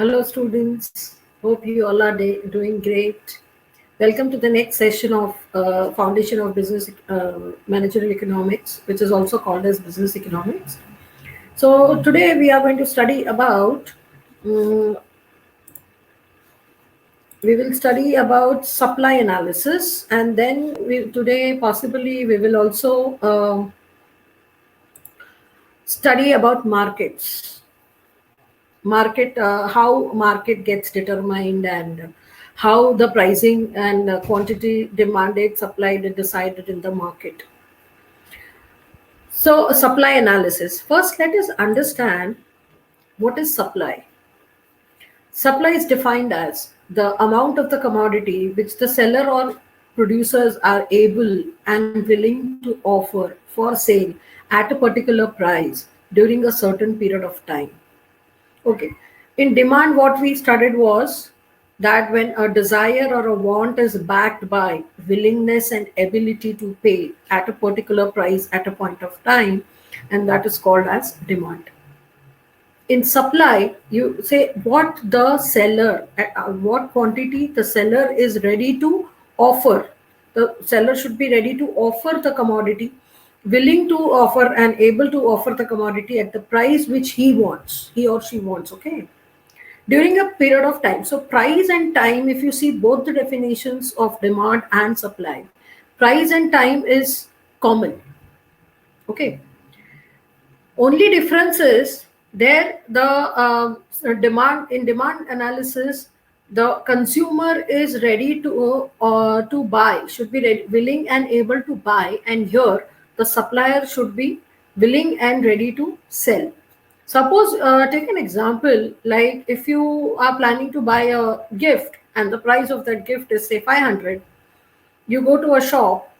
Hello, students. Hope you all are doing great. Welcome to the next session of Foundation of Business Managerial Economics, which is also called as Business Economics. So today we are going to study about um, we will study about supply analysis, and then today possibly we will also study about how market gets determined, and how the pricing and quantity demanded, supplied, and decided in the market. So, supply analysis. First, let us understand what is supply. Supply is defined as the amount of the commodity which the seller or producers are able and willing to offer for sale at a particular price during a certain period of time. Okay. In demand, what we studied was that when a desire or a want is backed by willingness and ability to pay at a particular price at a point of time, and that is called as demand. In supply, you say what quantity the seller is ready to offer. The seller should be ready to offer the commodity, willing to offer and able to offer the commodity at the price which he or she wants. Okay, during a period of time. So price and time, if you see both the definitions of demand and supply, price and time is common. Okay, only difference is there the demand analysis, the consumer is ready to buy, should be willing and able to buy, and here the supplier should be willing and ready to sell. Suppose, take an example, like if you are planning to buy a gift and the price of that gift is say 500, you go to a shop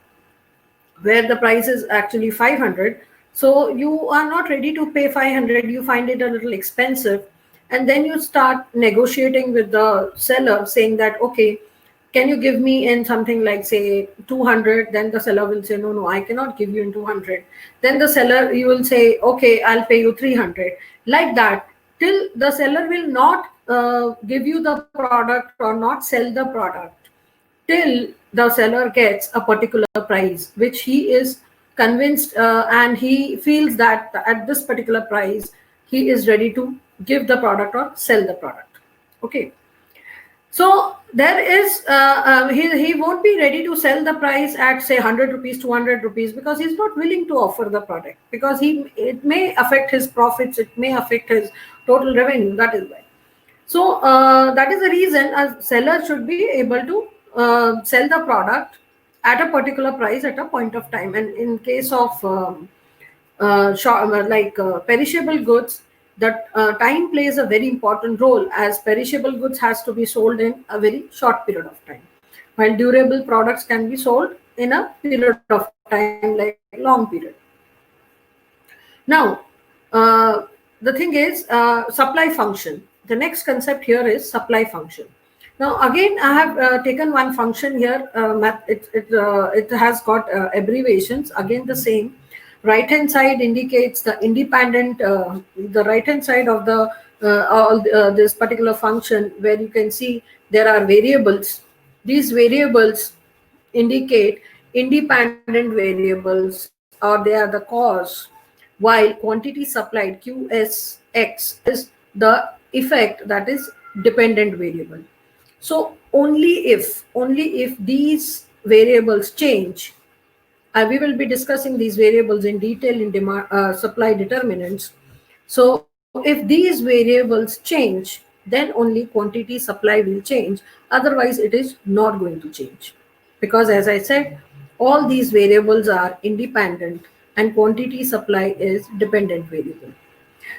where the price is actually 500. So you are not ready to pay 500, you find it a little expensive, and then you start negotiating with the seller saying that, okay, can you give me in something like say 200? Then the seller will say, no, I cannot give you in 200. Then the seller, you will say, okay, I'll pay you 300. Like that, till the seller will not give you the product or not sell the product till the seller gets a particular price which he is convinced, and he feels that at this particular price he is ready to give the product or sell the product. Okay, so there is he won't be ready to sell the price at say 100 rupees, 200 rupees, because he's not willing to offer the product, because it may affect his profits, it may affect his total revenue. That is why. So that is the reason a seller should be able to sell the product at a particular price at a point of time. And in case of perishable goods, that time plays a very important role, as perishable goods has to be sold in a very short period of time, while durable products can be sold in a period of time, like long period. Now, the thing is supply function. The next concept here is supply function. Now, again, I have taken one function here. It has got abbreviations. Again, the same. Right hand side indicates the independent. The right hand side of the this particular function, where you can see there are variables. These variables indicate independent variables, or they are the cause, while quantity supplied QSX is the effect, that is dependent variable. So only if these variables change, we will be discussing these variables in detail in supply determinants. So if these variables change, then only quantity supply will change. Otherwise, it is not going to change, because as I said, all these variables are independent and quantity supply is dependent variable.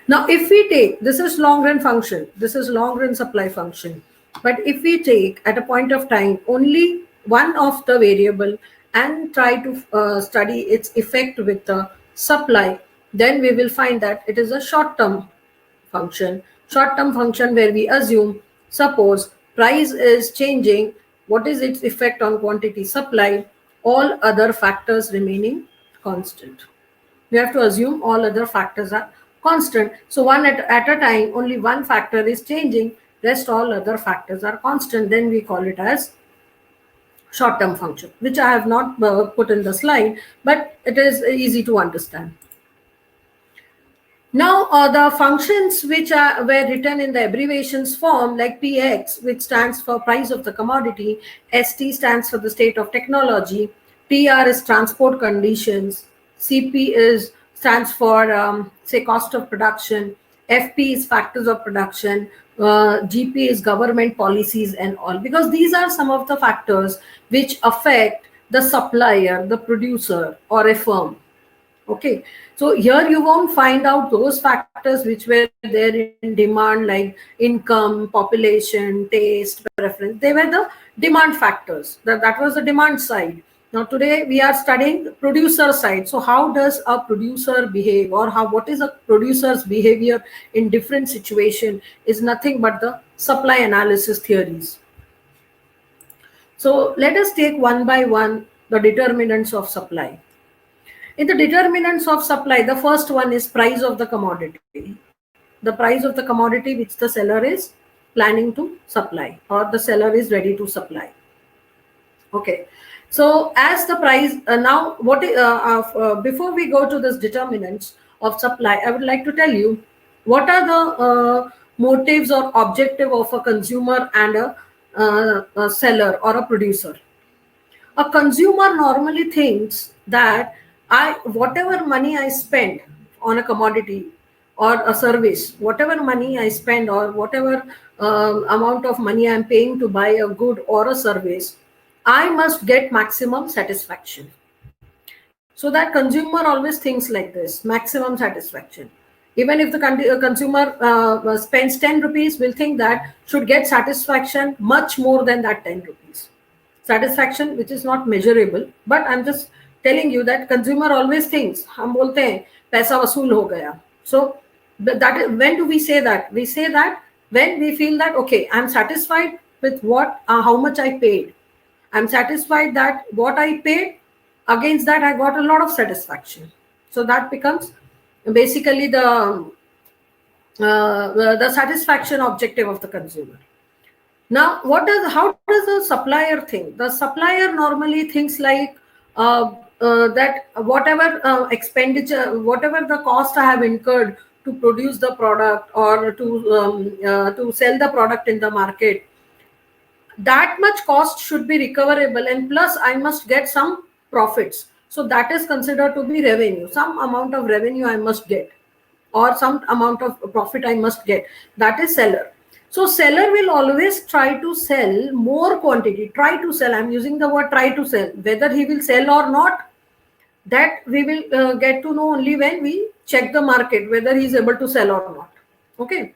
Now, if we take, this is long run function, this is long run supply function. But if we take at a point of time only one of the variable and try to study its effect with the supply, then we will find that it is a short term function. Short term function where we assume, suppose price is changing, what is its effect on quantity supply? All other factors remaining constant. We have to assume all other factors are constant. So one at a time, only one factor is changing. rest all other factors are constant, then we call it as short-term function, which I have not put in the slide, but it is easy to understand. Now, the functions which were written in the abbreviations form, like PX, which stands for price of the commodity, ST stands for the state of technology, TR is transport conditions, CP stands for, say, cost of production, FP is factors of production, GP is government policies and all, because these are some of the factors which affect the supplier, the producer, or a firm. Okay, so here you won't find out those factors which were there in demand, like income, population, taste, preference. They were the demand factors. That was the demand side. Now today we are studying the producer side. So how does a producer behave, or what is a producer's behavior in different situation is nothing but the supply analysis theories. So let us take one by one the determinants of supply. In the determinants of supply, the first one is price of the commodity. The price of the commodity which the seller is planning to supply, or the seller is ready to supply. Okay. So as the price, now before we go to this determinants of supply, I would like to tell you what are the motives or objective of a consumer and a seller or a producer. A consumer normally thinks that whatever money I spend on a commodity or a service, whatever money I spend or whatever amount of money I'm paying to buy a good or a service, I must get maximum satisfaction. So that consumer always thinks like this, maximum satisfaction. Even if the consumer spends 10 rupees, will think that should get satisfaction much more than that 10 rupees. Satisfaction which is not measurable, but I'm just telling you that consumer always thinks, हम बोलते हैं पैसा वसूल हो गया. So that is, when do we say that? We say that when we feel that, okay, I'm satisfied with how much I paid. I'm satisfied that what I paid, against that I got a lot of satisfaction. So that becomes basically the satisfaction objective of the consumer. Now, how does the supplier think? The supplier normally thinks like that whatever expenditure, whatever the cost I have incurred to produce the product or to sell the product in the market, that much cost should be recoverable, and plus I must get some profits. So that is considered to be revenue. Some amount of revenue I must get, or some amount of profit I must get. That is seller. So seller will always try to sell more quantity, try to sell. I'm using the word try to sell. Whether he will sell or not, that we will get to know only when we check the market, whether he is able to sell or not. Okay.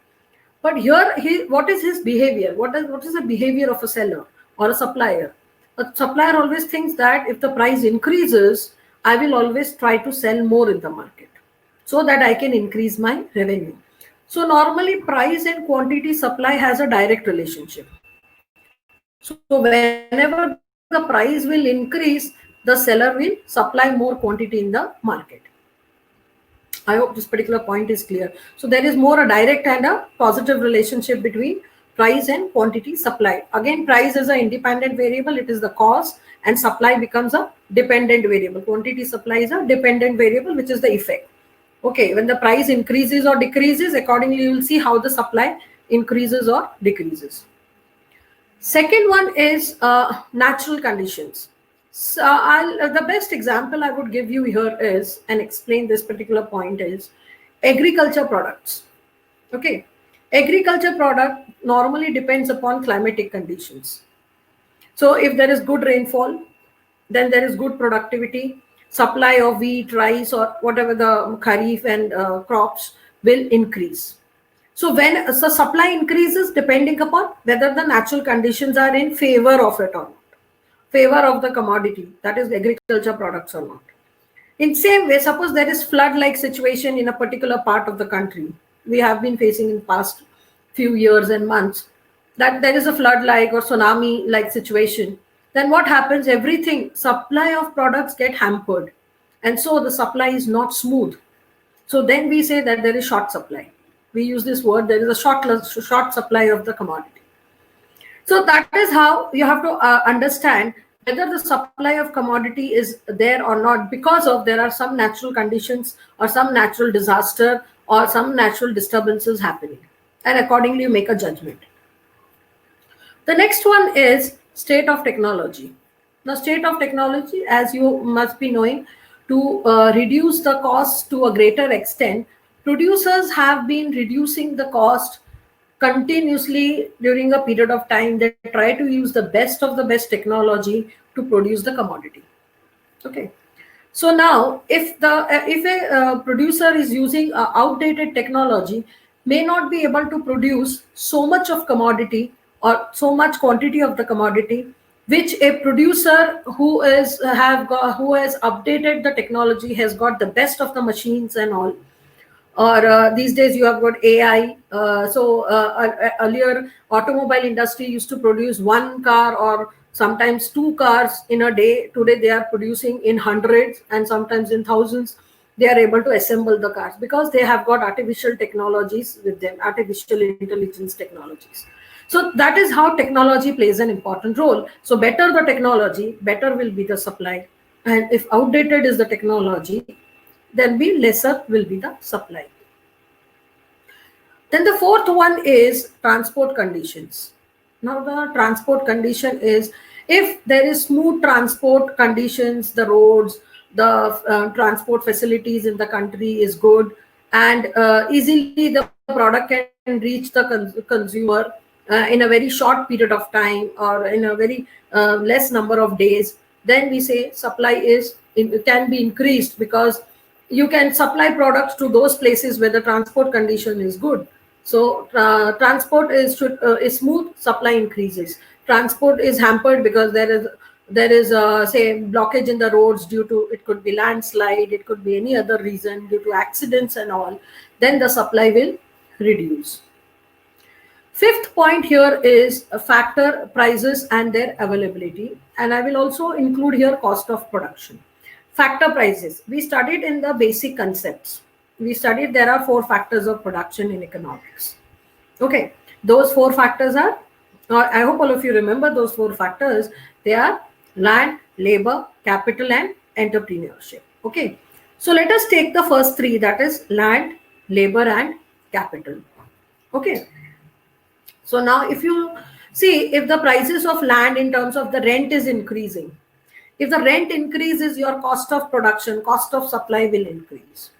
But here, what is his behavior? What is the behavior of a seller or a supplier? A supplier always thinks that if the price increases, I will always try to sell more in the market so that I can increase my revenue. So normally price and quantity supply has a direct relationship. So whenever the price will increase, the seller will supply more quantity in the market. I hope this particular point is clear. So there is more a direct and a positive relationship between price and quantity supplied. Again, price is an independent variable. It is the cost, and supply becomes a dependent variable. Quantity supply is a dependent variable, which is the effect. Okay, when the price increases or decreases, accordingly you will see how the supply increases or decreases. Second one is natural conditions. So the best example I would give you here is, and explain this particular point, is agriculture products. Okay, agriculture product normally depends upon climatic conditions. So if there is good rainfall, then there is good productivity. Supply of wheat, rice, or whatever the kharif and crops will increase. So when the supply increases, depending upon whether the natural conditions are in favor of it or not, favor of the commodity, that is agriculture products or not. In same way, suppose there is flood-like situation in a particular part of the country. We have been facing in past few years and months that there is a flood-like or tsunami-like situation. Then what happens? Everything, supply of products get hampered. And so the supply is not smooth. So then we say that there is short supply. We use this word. There is a short supply of the commodity. So that is how you have to understand whether the supply of commodity is there or not, because of there are some natural conditions or some natural disaster or some natural disturbances happening, and accordingly you make a judgment. The next one is state of technology. The state of technology, as you must be knowing, to reduce the cost to a greater extent, producers have been reducing the cost continuously during a period of time. They try to use the best technology to produce the commodity. Okay. So now, if a producer is using outdated technology, may not be able to produce so much of commodity or so much quantity of the commodity, which a producer who who has updated the technology, has got the best of the machines and all, or these days you have got AI. Earlier, automobile industry used to produce one car or sometimes two cars in a day. Today they are producing in hundreds and sometimes in thousands. They are able to assemble the cars because they have got artificial technologies with them, artificial intelligence technologies. So that is how technology plays an important role. So better the technology, better will be the supply. And if outdated is the technology, then lesser will be the supply. Then the fourth one is transport conditions. Now the transport condition is, if there is smooth transport conditions, the roads, the transport facilities in the country is good, and easily the product can reach the consumer in a very short period of time or in a very less number of days, then we say supply can be increased, because you can supply products to those places where the transport condition is good. So transport is smooth, supply increases. Transport is hampered because there is say blockage in the roads due to, it could be landslide, it could be any other reason due to accidents and all, then the supply will reduce. Fifth point here is factor prices and their availability, and I will also include here cost of production. Factor prices, we studied in the basic concepts. We studied there are 4 factors of production in economics. Okay, those 4 factors are, I hope all of you remember those 4 factors. They are land, labor, capital, and entrepreneurship. Okay, so let us take the first 3, that is land, labor, and capital. Okay, so now if you see, if the prices of land in terms of the rent is increasing, if the rent increases, your cost of production, cost of supply will increase.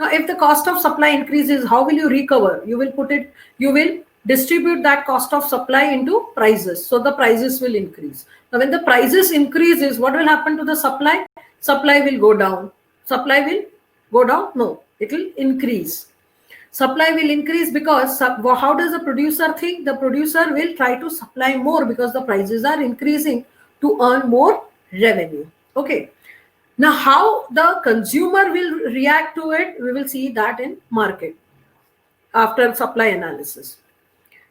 Now, if the cost of supply increases, how will you recover? You will distribute that cost of supply into prices. So the prices will increase. Now, when the prices increases, what will happen to the supply? Supply will go down. Supply will go down? No, it will increase. Supply will increase because how does the producer think? The producer will try to supply more because the prices are increasing to earn more revenue. Okay. Now, how the consumer will react to it, we will see that in market after supply analysis.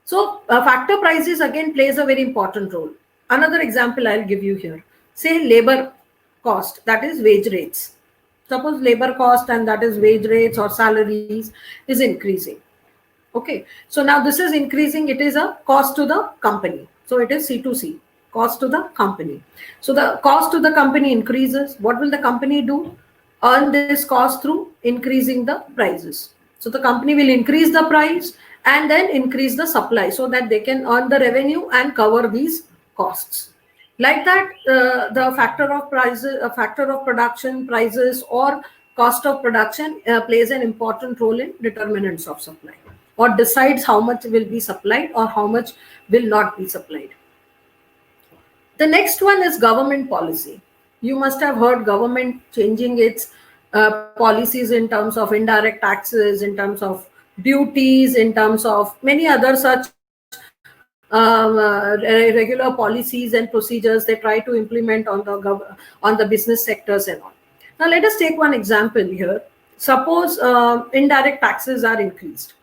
So factor prices again plays a very important role. Another example I'll give you here. Say labor cost, that is wage rates. Suppose labor cost, and that is wage rates or salaries, is increasing. Okay. So now this is increasing. It is a cost to the company. So it is C2C. Cost to the company. So the cost to the company increases. What will the company do? Earn this cost through increasing the prices. So the company will increase the price and then increase the supply so that they can earn the revenue and cover these costs. Like that, the factor of prices, a factor of production, prices, or cost of production plays an important role in determinants of supply, or decides how much will be supplied or how much will not be supplied. The next one is government policy. You must have heard government changing its policies in terms of indirect taxes, in terms of duties, in terms of many other such regular policies and procedures they try to implement on the business sectors and all. Now let us take one example here. Suppose indirect taxes are increased.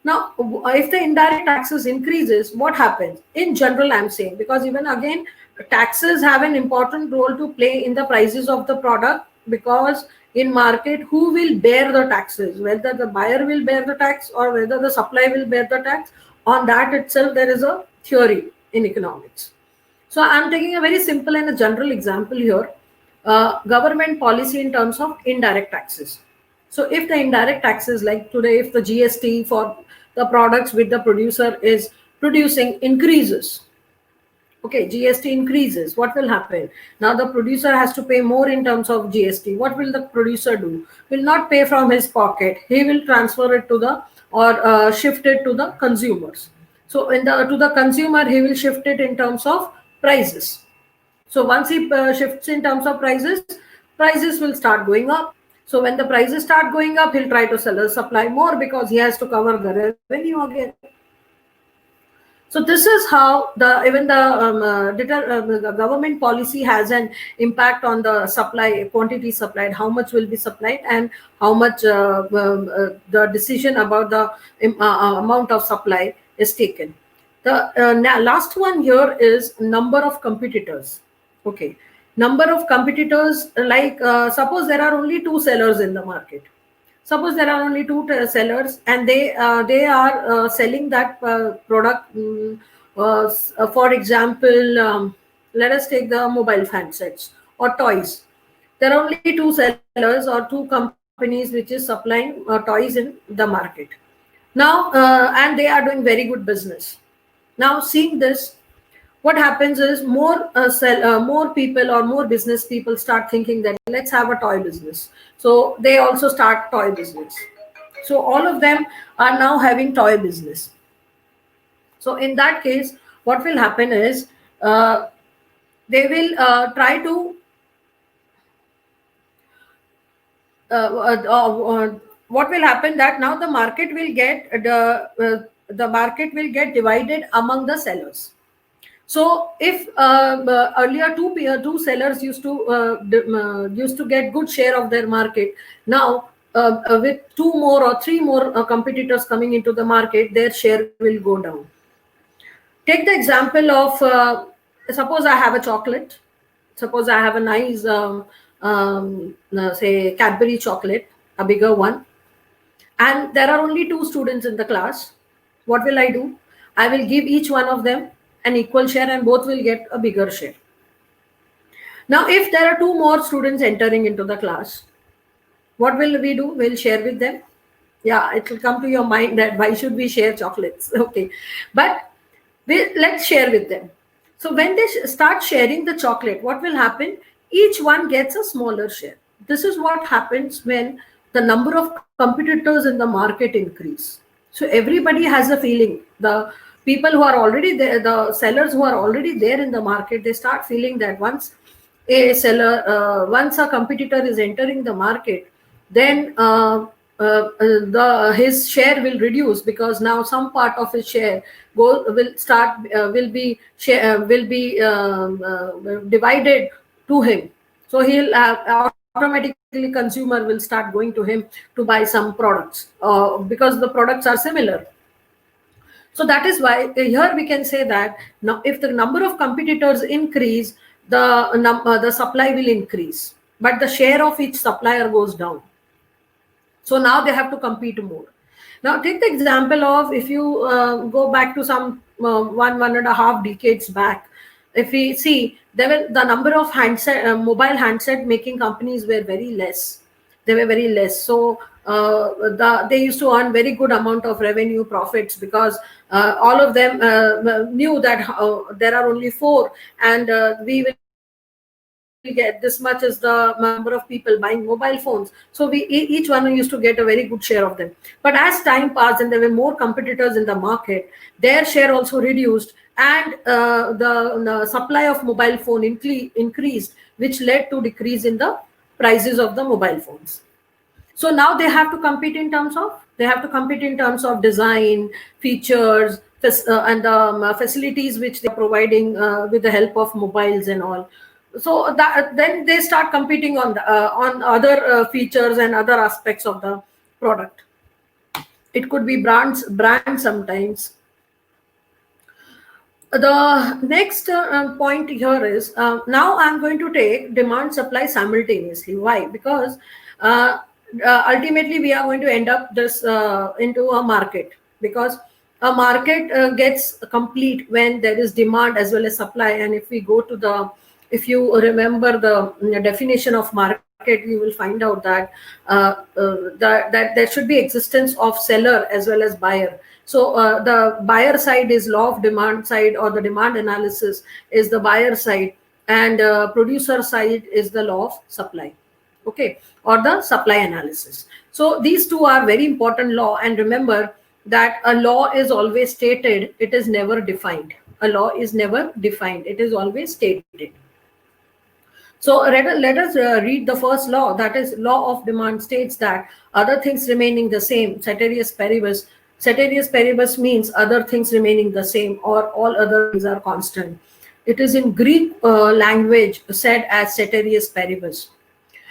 Now, if the indirect taxes increases, what happens? In general, I'm saying, because even again, taxes have an important role to play in the prices of the product, because in market, who will bear the taxes, whether the buyer will bear the tax or whether the supply will bear the tax. On that itself, there is a theory in economics. So I'm taking a very simple and a general example here. Government policy in terms of indirect taxes. So if the indirect taxes, like today, if the GST for the products which the producer is producing increases, okay, GST increases, what will happen? Now the producer has to pay more in terms of GST. What will the producer do? Will not pay from his pocket. He will transfer it to the, or shift it to the consumers. So in the, to the consumer, he will shift it in terms of prices. So once he shifts in terms of prices, prices will start going up. So when the prices start going up, he'll try to sell or supply more because he has to cover the revenue again. So this is how the even the government policy has an impact on the supply, quantity supplied, how much will be supplied, and how much the decision about the amount of supply is taken. The last one here is number of competitors. Okay, number of competitors, like suppose there are only two sellers in the market. Suppose there are only two sellers, and they are selling that product. For example, let us take the mobile handsets or toys. There are only two sellers or two companies which is supplying toys in the market. Now, and they are doing very good business. Now, seeing this, what happens is more people or more business people start thinking that let's have a toy business. So they also start toy business. So all of them are now having toy business. So in that case, what will happen is they will try to what will happen that now the market will get the market will get divided among the sellers. So if earlier two sellers used to get good share of their market, now with two more or three more competitors coming into the market, their share will go down. Take the example of suppose I have a chocolate. Suppose I have a nice say Cadbury chocolate, a bigger one, and there are only two students in the class. What will I do? I will give each one of them an equal share and both will get a bigger share. Now, if there are two more students entering into the class, what will we do? We'll share with them. Yeah, it will come to your mind that why should we share chocolates? Okay, but let's share with them. So when they start sharing the chocolate, what will happen? Each one gets a smaller share. This is what happens when the number of competitors in the market increase. So everybody has a feeling. The people who are already there, the sellers who are already there in the market, they start feeling that once a competitor is entering the market, then his share will reduce because now some part of his share will be divided to him. So he'll automatically consumer will start going to him to buy some products because the products are similar. So that is why here we can say that now if the number of competitors increase, the supply will increase, but the share of each supplier goes down. So now they have to compete more. Now take the example of if you go back to some 1.5 decades back. If we see, the number of mobile handset making companies were very less. They were very less. So they used to earn very good amount of revenue profits because all of them knew that there are only four, and we will get this much as the number of people buying mobile phones. So each one used to get a very good share of them. But as time passed and there were more competitors in the market, their share also reduced, and the supply of mobile phone increased, which led to decrease in the prices of the mobile phones. So now they have to compete in terms of design, features, and facilities which they are providing with the help of mobiles and all. So then they start competing on other features and other aspects of the product. It could be brand sometimes. The next point here is now I'm going to take demand supply simultaneously. Why? Because ultimately we are going to end up this into a market, because a market gets complete when there is demand as well as supply. And if we go to the, if you remember the definition of market, you will find out that that there should be existence of seller as well as buyer. So the buyer side is law of demand side, or the demand analysis is the buyer side, and producer side is the law of supply, okay, or the supply analysis. So these two are very important law. And remember that a law is always stated, it is never defined. A law is never defined, it is always stated. So let us read the first law, that is law of demand states that other things remaining the same, ceteris paribus. Ceteris paribus means other things remaining the same, or all other things are constant. It is in Greek language said as ceteris paribus.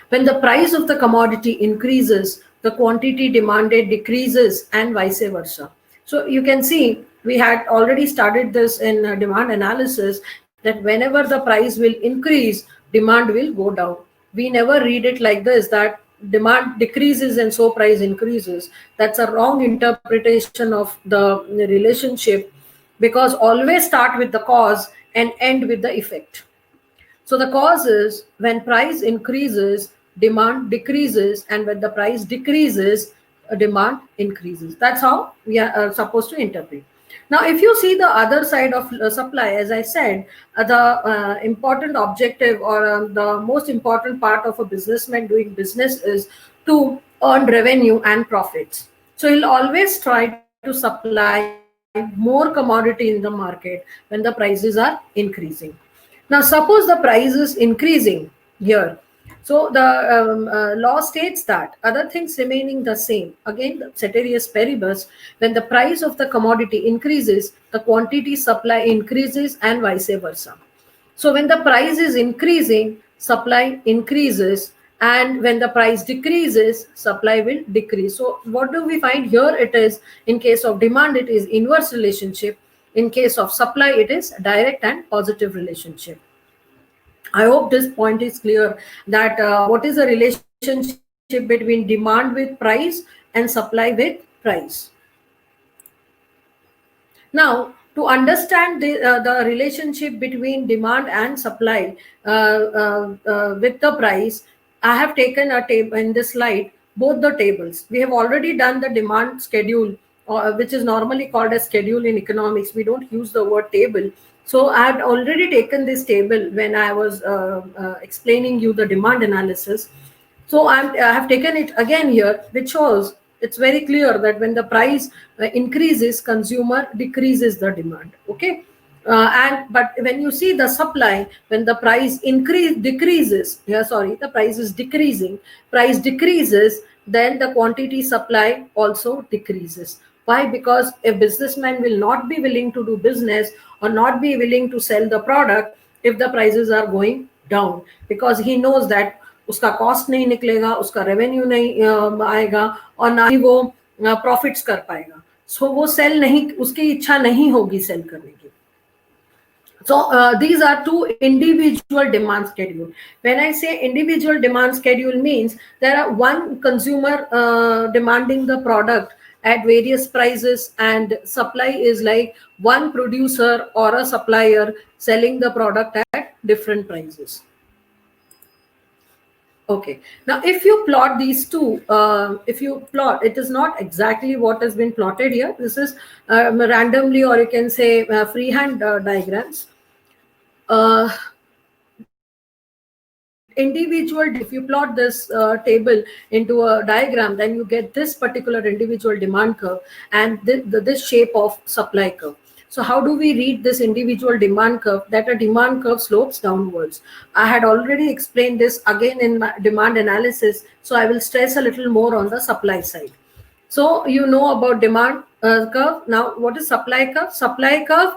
When the price of the commodity increases, the quantity demanded decreases, and vice versa. So you can see we had already started this in demand analysis, that whenever the price will increase, demand will go down. We never read it like this, that demand decreases and so price increases. That's a wrong interpretation of the relationship, because always start with the cause and end with the effect. So the cause is when price increases, demand decreases, and when the price decreases, demand increases. That's how we are supposed to interpret. Now, if you see the other side of supply, as I said, the important objective, or the most important part of a businessman doing business is to earn revenue and profits. So he'll always try to supply more commodity in the market when the prices are increasing. Now, suppose the price is increasing here. So the law states that other things remaining the same. Again, the ceteris paribus, when the price of the commodity increases, the quantity supply increases, and vice versa. So when the price is increasing, supply increases, and when the price decreases, supply will decrease. So what do we find here? It is, in case of demand, it is inverse relationship. In case of supply, it is direct and positive relationship. I hope this point is clear, that what is the relationship between demand with price and supply with price. Now, to understand the relationship between demand and supply with the price, I have taken a table in this slide, both the tables. We have already done the demand schedule, which is normally called a schedule in economics. We don't use the word table. So I had already taken this table when I was explaining you the demand analysis. So I have taken it again here, which shows it's very clear that when the price increases, consumer decreases the demand. Okay. But when you see the supply, when the price decreases, the price is decreasing, price decreases, then the quantity supply also decreases. Why? Because a businessman will not be willing to do business or not be willing to sell the product if the prices are going down, because he knows that उसका cost नहीं निकलेगा, उसका revenue नहीं आएगा, और ना ही वो profits कर पाएगा. सो वो सेल नहीं, उसकी इच्छा नहीं होगी सेल करने की. So these are two individual demand schedule. When I say individual demand schedule, means there are one consumer demanding the product at various prices, and supply is like one producer or a supplier selling the product at different prices. Okay, now if you plot these two, if you plot, it is not exactly what has been plotted here. This is randomly, or you can say freehand diagrams. Individual, if you plot this table into a diagram, then you get this particular individual demand curve and this shape of supply curve. So how do we read this individual demand curve? That a demand curve slopes downwards. I had already explained this again in my demand analysis, so I will stress a little more on the supply side. So you know about demand curve. Now what is supply curve? Supply curve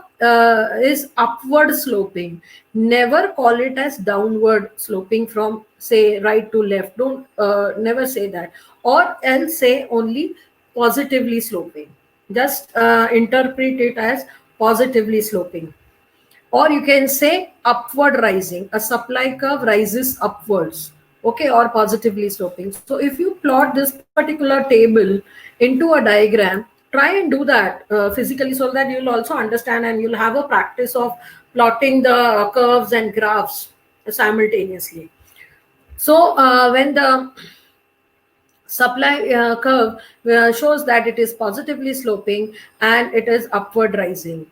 is upward sloping. Never call it as downward sloping from, say, right to left. Don't never say that, or else say only positively sloping. Just interpret it as positively sloping. Or you can say upward rising. A supply curve rises upwards. okay, or positively sloping. So if you plot this particular table into a diagram, try and do that physically, so that you'll also understand and you'll have a practice of plotting the curves and graphs simultaneously. So when the supply curve shows that it is positively sloping and it is upward rising.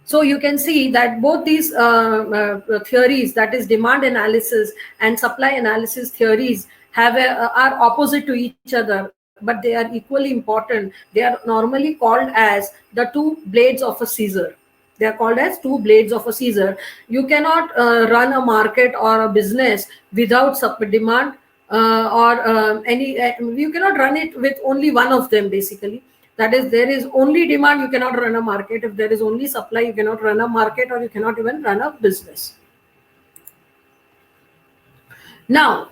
So you can see that both these theories, that is demand analysis and supply analysis theories, are opposite to each other, but they are equally important. They are normally called as the two blades of a scissor. They are called as two blades of a scissor. You cannot run a market or a business without demand, or you cannot run it with only one of them, basically. That is, there is only demand, you cannot run a market. If there is only supply, you cannot run a market, or you cannot even run a business. Now,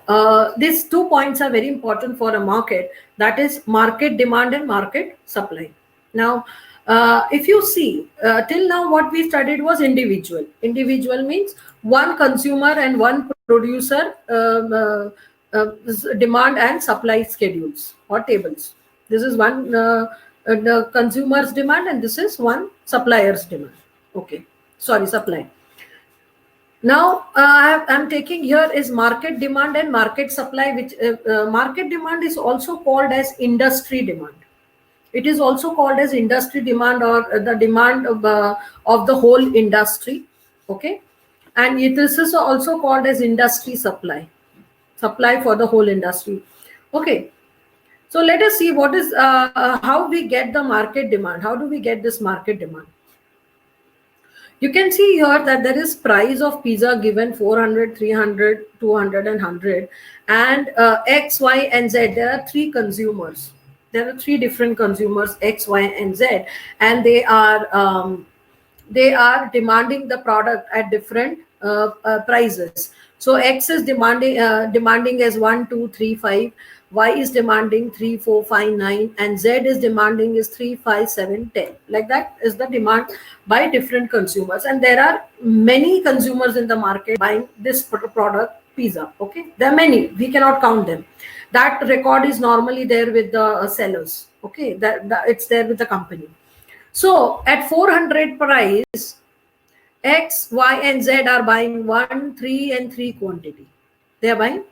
these 2 points are very important for a market, that is market demand and market supply. Now, if you see, till now what we studied was individual. Individual means one consumer and one producer demand and supply schedules or tables. This is one the consumer's demand, and this is one supplier's demand. Okay, sorry, supply. Now, I'm taking here is market demand and market supply, which market demand is also called as industry demand. It is also called as industry demand, or the demand of the whole industry. Okay. And this is also called as industry supply for the whole industry. Okay. So let us see what is how we get the market demand. How do we get this market demand? You can see here that there is price of pizza given 400, 300, 200 and 100, and X, Y and Z. There are three consumers. There are three different consumers, X, Y and Z, and they are demanding the product at different prices. So X is demanding as 1, 2, 3, 5. Y is demanding 3, 4, 5, 9, and Z is demanding is 3, 5, 7, 10. Like that is the demand by different consumers, and there are many consumers in the market buying this product, pizza. Okay, there are many. We cannot count them. That record is normally there with the sellers. Okay, that it's there with the company. So at 400 price, X, Y, and Z are buying 1, 3, and 3 quantity. They are buying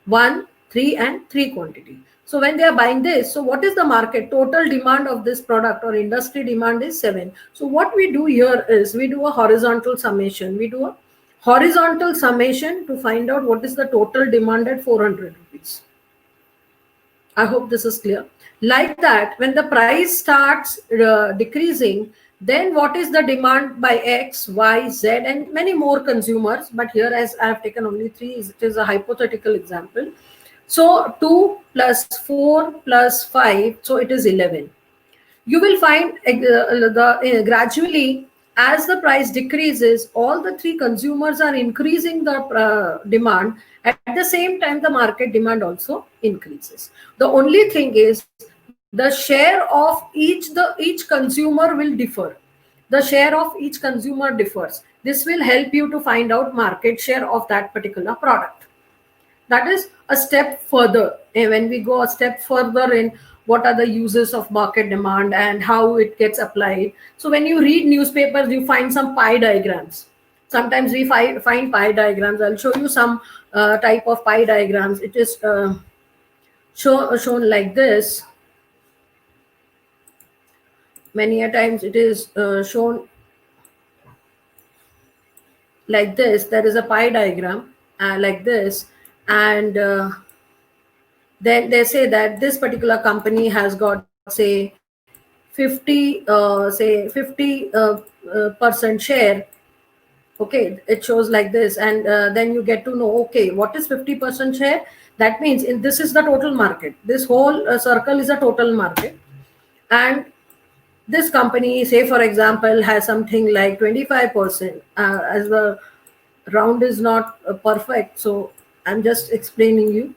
1, 3, and 3 quantity. So when they are buying this, so what is the market total demand of this product, or industry demand is 7. So what we do here is we do a horizontal summation. We do a horizontal summation to find out what is the total demand at 400 rupees. I hope this is clear. Like that, when the price starts decreasing, then what is the demand by X, Y, Z, and many more consumers. But here, as I have taken only 3, it is a hypothetical example. So 2 plus 4 plus 5, so it is 11. You will find gradually, as the price decreases, all the 3 consumers are increasing the demand. At the same time, the market demand also increases. The only thing is the share of each consumer will differ. The share of each consumer differs. This will help you to find out market share of that particular product. That is a step further. When we go a step further in what are the uses of market demand and how it gets applied. So when you read newspapers, you find some pie diagrams. Sometimes we find pie diagrams. I'll show you some type of pie diagrams. It is shown like this. Many a times it is shown like this. There is a pie diagram like this, and then they say that this particular company has got, say, 50 percent share. Okay, it shows like this, and then you get to know, okay, what is 50% share? That means this is the total market. This whole circle is a total market, and this company, say for example, has something like 25%. As the round is not perfect, so I'm just explaining you.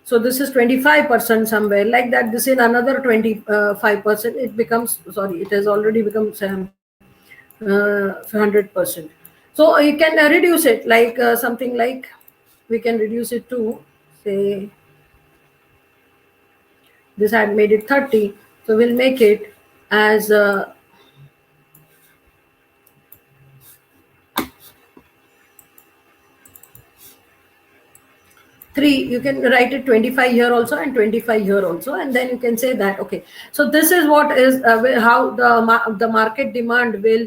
So this is 25% somewhere like that. This is another 25%. It becomes, sorry, it has already become 100%. So you can reduce it like something like, we can reduce it to say this had made it 30, so we'll make it as 3. You can write it 25 here also and 25 here also, and then you can say that, okay, so this is what is how the market demand will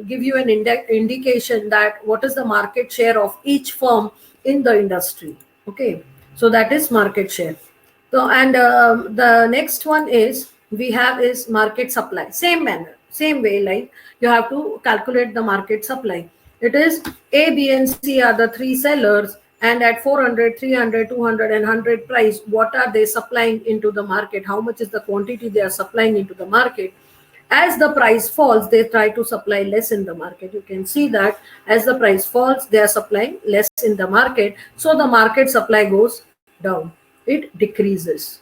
give you an indication that what is the market share of each firm in the industry. Okay, so that is market share. So, and the next one is we have is market supply. Same manner, same way, like you have to calculate the market supply. It is A, B, and C are the 3 sellers, and at 400, 300, 200, and 100 price, what are they supplying into the market? How much is the quantity they are supplying into the market? As the price falls, they try to supply less in the market. You can see that as the price falls, they are supplying less in the market. So the market supply goes down. It decreases.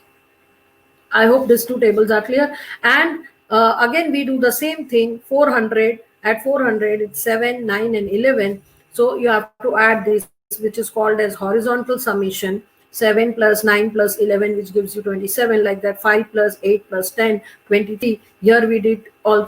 I hope these 2 tables are clear. And again, we do the same thing. 400, at 400, it's 7, 9, and 11. So you have to add this, which is called as horizontal summation. 7 plus 9 plus 11, which gives you 27, like that. 5 plus 8 plus 10, 23. Here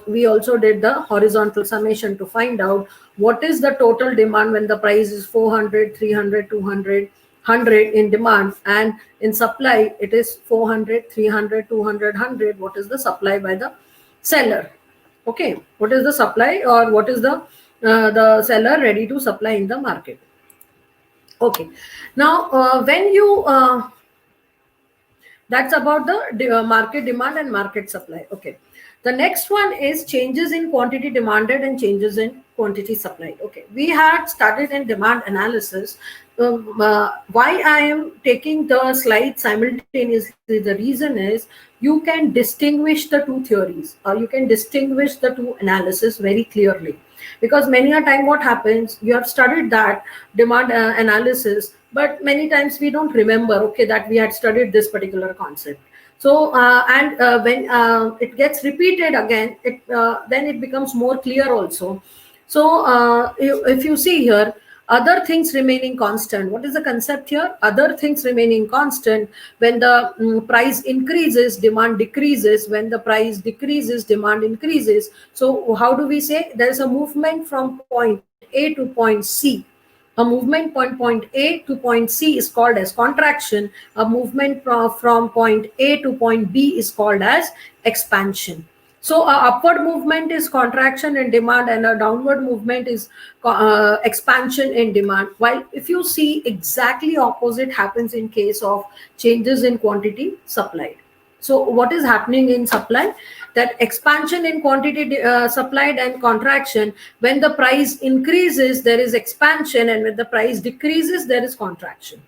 we also did the horizontal summation to find out what is the total demand when the price is 400, 300, 200, 100 in demand, and in supply it is 400, 300, 200, 100. What is the supply by the seller? Okay, what is the supply, or what is the seller ready to supply in the market? Okay, now when you that's about the market demand and market supply. Okay, the next one is changes in quantity demanded and changes in quantity supplied. Okay, we had started in demand analysis. Why I am taking the slide simultaneously, the reason is you can distinguish the 2 theories, or you can distinguish the 2 analysis very clearly. Because many a time what happens, you have studied that demand analysis, but many times we don't remember, okay, that we had studied this particular concept. So when it gets repeated again, then it becomes more clear also. So if you see here, other things remaining constant. What is the concept here? Other things remaining constant. When the price increases, demand decreases. When the price decreases, demand increases. So how do we say? There is a movement from point A to point C. A movement from point A to point C is called as contraction. A movement from point A to point B is called as expansion. So a upward movement is contraction in demand, and a downward movement is expansion in demand. While if you see, exactly opposite happens in case of changes in quantity supplied. So what is happening in supply? That expansion in quantity supplied and contraction. When the price increases, there is expansion, and when the price decreases, there is contraction.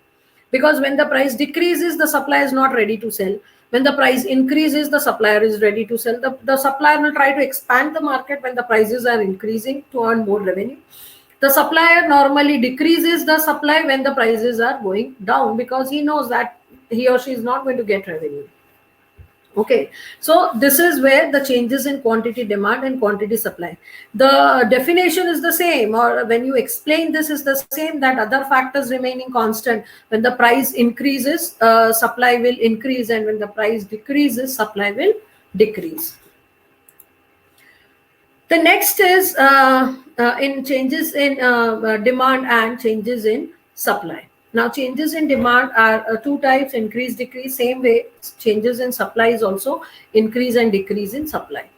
Because when the price decreases, the supplier is not ready to sell. When the price increases, the supplier is ready to sell. The supplier will try to expand the market when the prices are increasing to earn more revenue. The supplier normally decreases the supply when the prices are going down, because he knows that he or she is not going to get revenue. Okay, so this is where the changes in quantity demand and quantity supply. The definition is the same, or when you explain this is the same, that other factors remaining constant. When the price increases, supply will increase, and when the price decreases, supply will decrease. The next is in changes in demand and changes in supply. Now, changes in demand are 2 types: increase, decrease. Same way, changes in supply is also increase and decrease in supply.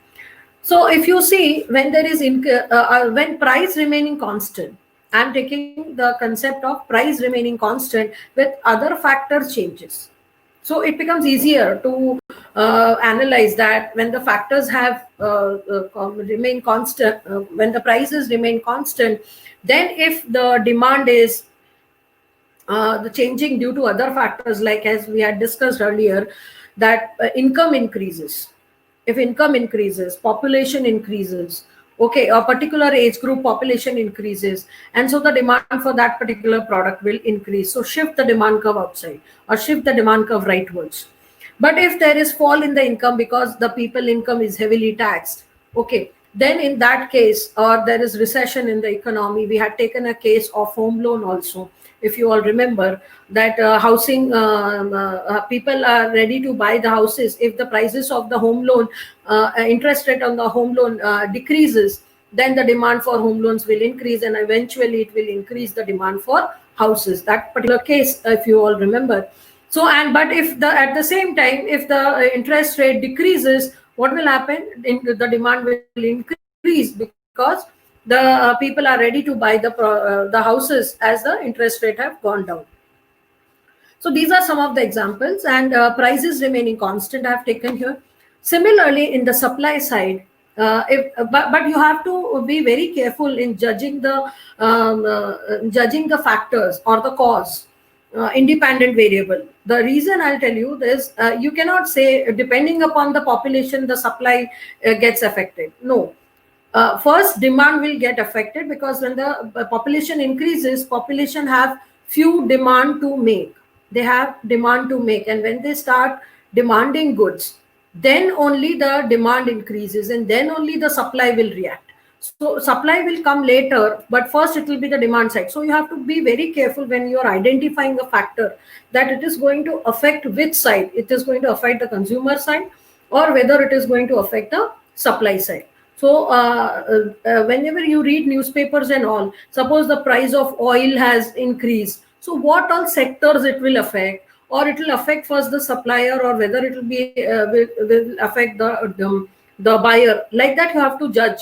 So, if you see, when there is when price remaining constant, I'm taking the concept of price remaining constant with other factor changes. So it becomes easier to analyze that when the factors have remain constant, when the prices remain constant, then if the demand is the changing due to other factors, like as we had discussed earlier, that income increases. If income increases, population increases, okay, a particular age group population increases, and so the demand for that particular product will increase. So shift the demand curve outside, or shift the demand curve rightwards. But if there is fall in the income because the people income is heavily taxed, okay, then in that case, or there is recession in the economy, we had taken a case of home loan also. if you all remember that housing people are ready to buy the houses if the prices of the home loan, interest rate on the home loan decreases, then the demand for home loans will increase, and eventually it will increase the demand for houses. That particular case, if you all remember. So, and but if the at the same time, if the interest rate decreases, what will happen? The demand will increase because the people are ready to buy the houses as the interest rate have gone down. So these are some of the examples, and prices remaining constant I have taken here. Similarly, in the supply side, but you have to be very careful in judging the factors or the cause. Independent variable. The reason I'll tell you is you cannot say depending upon the population the supply gets affected. No. First, demand will get affected because when the population increases, population have few demand to make. They have demand to make, and when they start demanding goods, then only the demand increases, and then only the supply will react. So supply will come later, but first it will be the demand side. So you have to be very careful when you are identifying a factor that it is going to affect which side. It is going to affect the consumer side, or whether it is going to affect the supply side. So whenever you read newspapers and all, suppose the price of oil has increased. So what all sectors it will affect, or it will affect first the supplier, or whether it will be will affect the buyer. Like that, you have to judge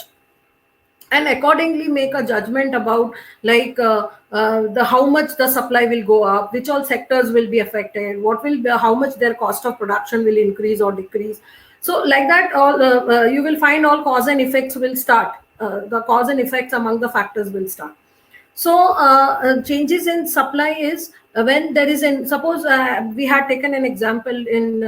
and accordingly make a judgment about like the how much the supply will go up, which all sectors will be affected, what will be, how much their cost of production will increase or decrease. So like that, all you will find all cause and effects will start. The cause and effects among the factors will start. So changes in supply is when there is an suppose we had taken an example in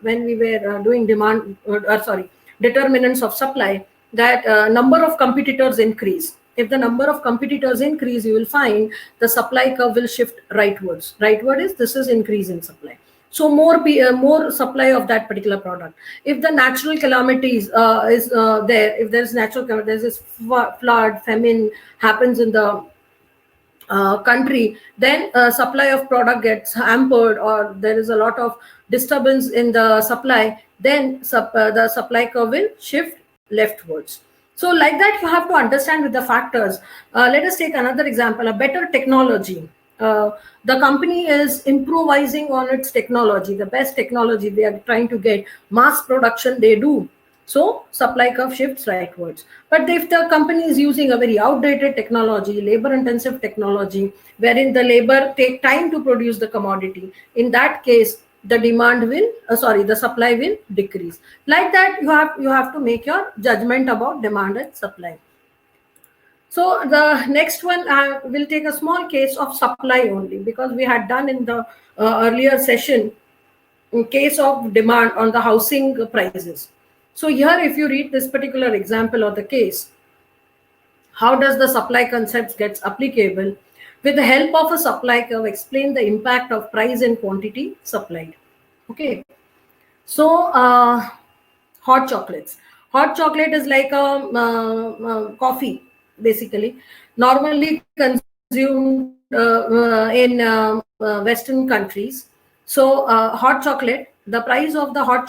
when we were doing demand sorry, determinants of supply, that number of competitors increase. If the number of competitors increase, you will find the supply curve will shift rightwards. Rightward is this is increase in supply. So more supply of that particular product. If the natural calamities is there, if there's natural there's this flood, famine happens in the country, then supply of product gets hampered, or there is a lot of disturbance in the supply, then the supply curve will shift leftwards. So like that, you have to understand with the factors. Let us take another example, a better technology. The company is improvising on its technology, the best technology they are trying to get, mass production they do. So supply curve shifts rightwards. But if the company is using a very outdated technology, labor intensive technology, wherein the labor take time to produce the commodity, in that case, the demand will the supply will decrease. Like that, you have to make your judgment about demand and supply. So the next one, I will take a small case of supply only, because we had done in the earlier session in case of demand on the housing prices. So here, if you read this particular example or the case, how does the supply concepts gets applicable? With the help of a supply curve, explain the impact of price and quantity supplied. Okay. So hot chocolates. Hot chocolate is like a coffee, basically, normally consumed in Western countries. So hot chocolate, the price of the hot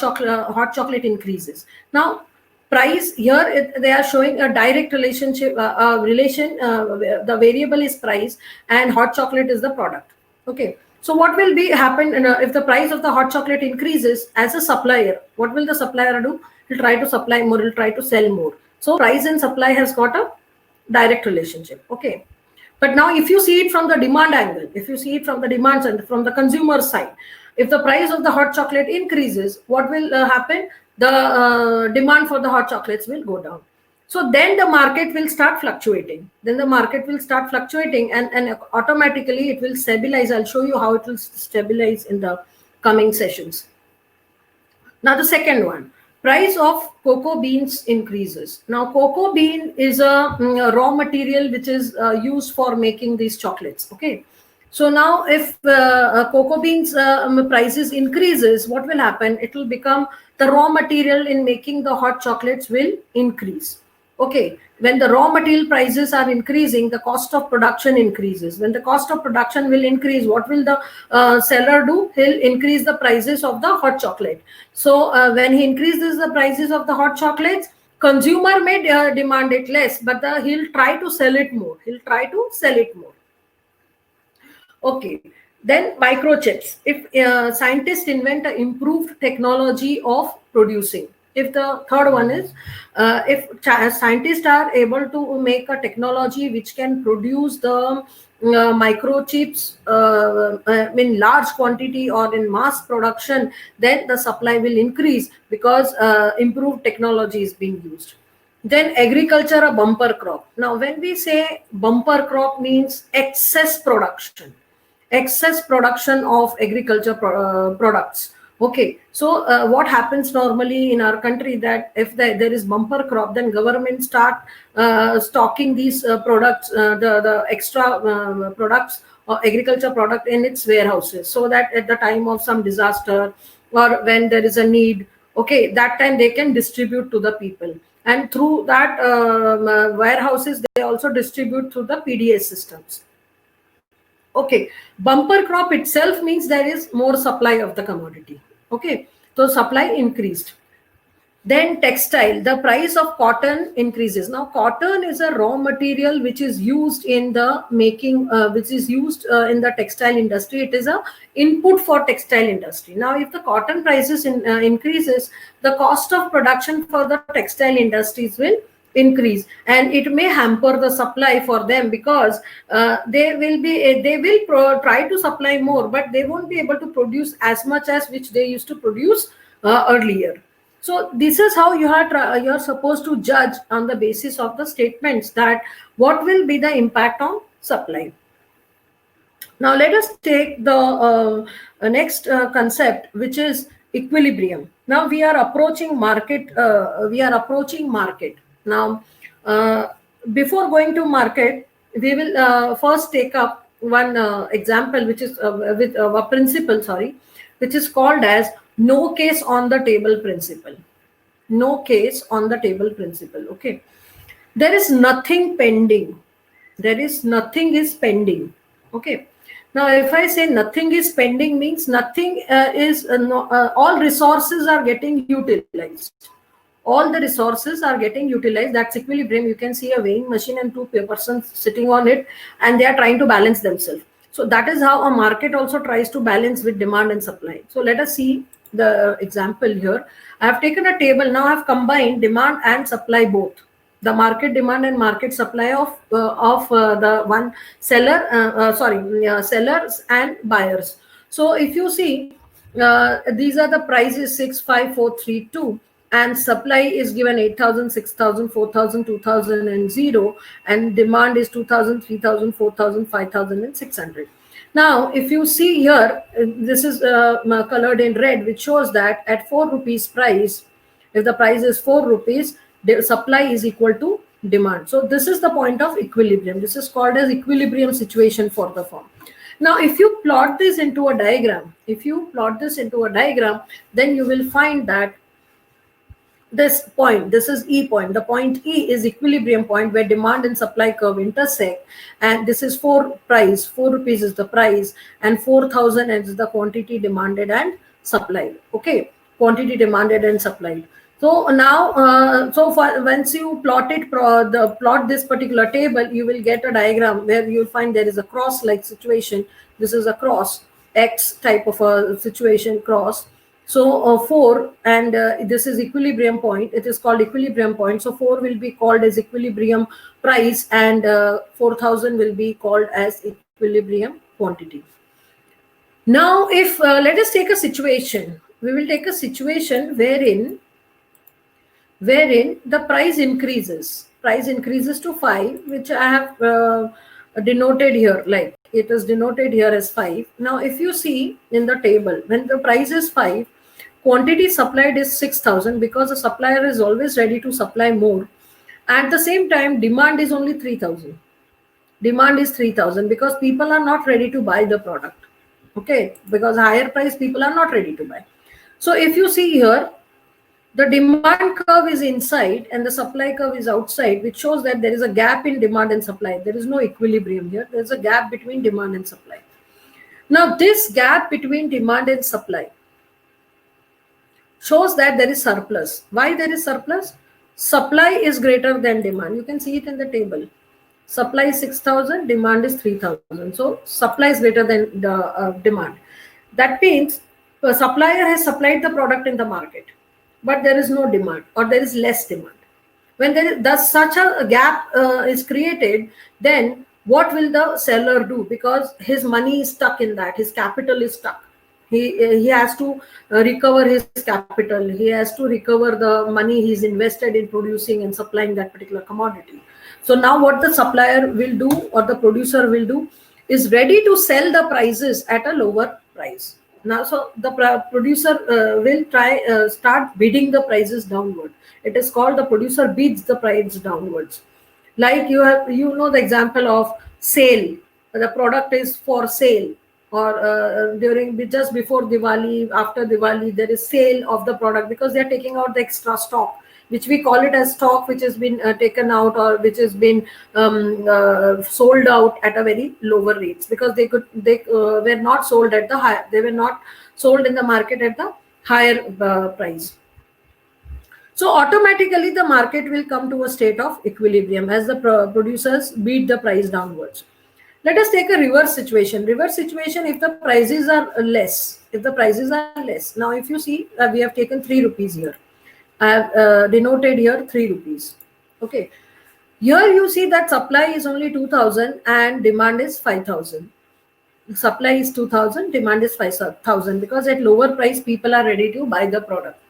chocolate increases. Now, price here they are showing a direct relationship. The variable is price, and hot chocolate is the product. Okay. So what will be happen if the price of the hot chocolate increases? As a supplier, what will the supplier do? He'll try to supply more, he'll try to sell more. So price and supply has got a direct relationship. Okay. But now if you see it from the demand angle, if you see it from the demand side, from the consumer side, if the price of the hot chocolate increases, what will happen? The demand for the hot chocolates will go down. So then the market will start fluctuating. Then the market will start fluctuating, and automatically it will stabilize. I'll show you how it will stabilize in the coming sessions. Now the second one, price of cocoa beans increases. Now cocoa bean is a raw material which is used for making these chocolates. Okay. So now if cocoa beans prices increases, what will happen? It will become the raw material in making the hot chocolates will increase. Okay, when the raw material prices are increasing, the cost of production increases. When the cost of production will increase, what will the seller do? He'll increase the prices of the hot chocolate. So when he increases the prices of the hot chocolates, consumer may demand it less, but he'll try to sell it more. He'll try to sell it more. Okay, then microchips. If scientists invent an improved technology of producing. If the third one is, if scientists are able to make a technology which can produce the microchips in large quantity or in mass production, then the supply will increase because improved technology is being used. Then agriculture, a bumper crop. Now, when we say bumper crop, means excess production of agriculture products. Okay, so what happens normally in our country, that if there is bumper crop, then government start stocking these products, the extra products or agriculture product in its warehouses, so that at the time of some disaster or when there is a need, okay, that time they can distribute to the people. And through that warehouses, they also distribute through the PDS systems. Okay, bumper crop itself means there is more supply of the commodity. Okay, so supply increased. Then textile, the price of cotton increases. Now, cotton is a raw material which is used in the making, which is used in the textile industry. It is a input for textile industry. Now, if the cotton prices increases, the cost of production for the textile industries will increase, and it may hamper the supply for them, because they will try to supply more, but they won't be able to produce as much as which they used to produce earlier. So this is how you're supposed to judge on the basis of the statements, that what will be the impact on supply. Now let us take the next concept, which is equilibrium. Now we are approaching market. Now, before going to market, we will first take up one example, which is with a principle, which is called as no case on the table principle. No case on the table principle. Okay, there is nothing pending. There is nothing is pending. Okay. Now, if I say nothing is pending, means nothing all resources are getting utilized. All the resources are getting utilized. That's equilibrium. You can see a weighing machine and two persons sitting on it, and they are trying to balance themselves. So that is how a market also tries to balance with demand and supply. So let us see the example here. I have taken a table. Now I have combined demand and supply both. The market demand and market supply of the one seller, sellers and buyers. So if you see, these are the prices 65432, and supply is given 8,000, 6,000, 4,000, 2,000, and 0, and demand is 2,000, 3,000, 4,000, 5,000, and 600. Now, if you see here, this is colored in red, which shows that at 4 rupees price, if the price is 4 rupees, the supply is equal to demand. So this is the point of equilibrium. This is called as equilibrium situation for the firm. Now, if you plot this into a diagram, then you will find that this point, this is E point. The point E is equilibrium point, where demand and supply curve intersect, and this is 4 rupees is the price, and 4,000 is the quantity demanded and supplied. Okay, quantity demanded and supplied. So now, once you plot this particular table, you will get a diagram where you will find there is a cross-like situation. This is a cross X type of a situation, cross. So 4, and this is equilibrium point. It is called equilibrium point. So 4 will be called as equilibrium price, and 4,000 will be called as equilibrium quantity. Now, if let us take a situation. We will take a situation wherein the price increases. Price increases to 5, which I have denoted here, like it is denoted here as 5. Now, if you see in the table, when the price is 5, quantity supplied is 6,000, because the supplier is always ready to supply more. At the same time, demand is only 3,000. Demand is 3,000 because people are not ready to buy the product. Okay, because higher price people are not ready to buy. So if you see here, The demand curve is inside and the supply curve is outside, which shows that there is a gap in demand and supply. There is no equilibrium here. There is a gap between demand and supply. Now, this gap between demand and supply shows that there is surplus. Why there is surplus? Supply is greater than demand. You can see it in the table. Supply is 6,000, demand is 3,000. So supply is greater than the demand. That means the supplier has supplied the product in the market, but there is no demand or there is less demand. When there is thus such a gap is created, then what will the seller do? Because his money is stuck in that, his capital is stuck. He has to recover his capital. He has to recover the money he's invested in producing and supplying that particular commodity. So now what the supplier will do or the producer will do is ready to sell the prices at a lower price. Now, so the producer will start bidding the prices downward. It is called the producer bids the price downwards. Like you know the example of sale. The product is for sale, or during just before Diwali, after Diwali, there is sale of the product because they are taking out the extra stock, which we call it as stock, which has been taken out or which has been sold out at a very lower rates, because they were not sold at the higher, they were not sold in the market at the higher price. So automatically the market will come to a state of equilibrium as the producers beat the price downwards. Let us take a reverse situation. Reverse situation, if the prices are less, now if you see, we have taken 3 rupees here. I have denoted here 3 rupees. Okay. Here you see that supply is only 2,000 and demand is 5,000. Supply is 2,000, demand is 5,000, because at lower price people are ready to buy the product,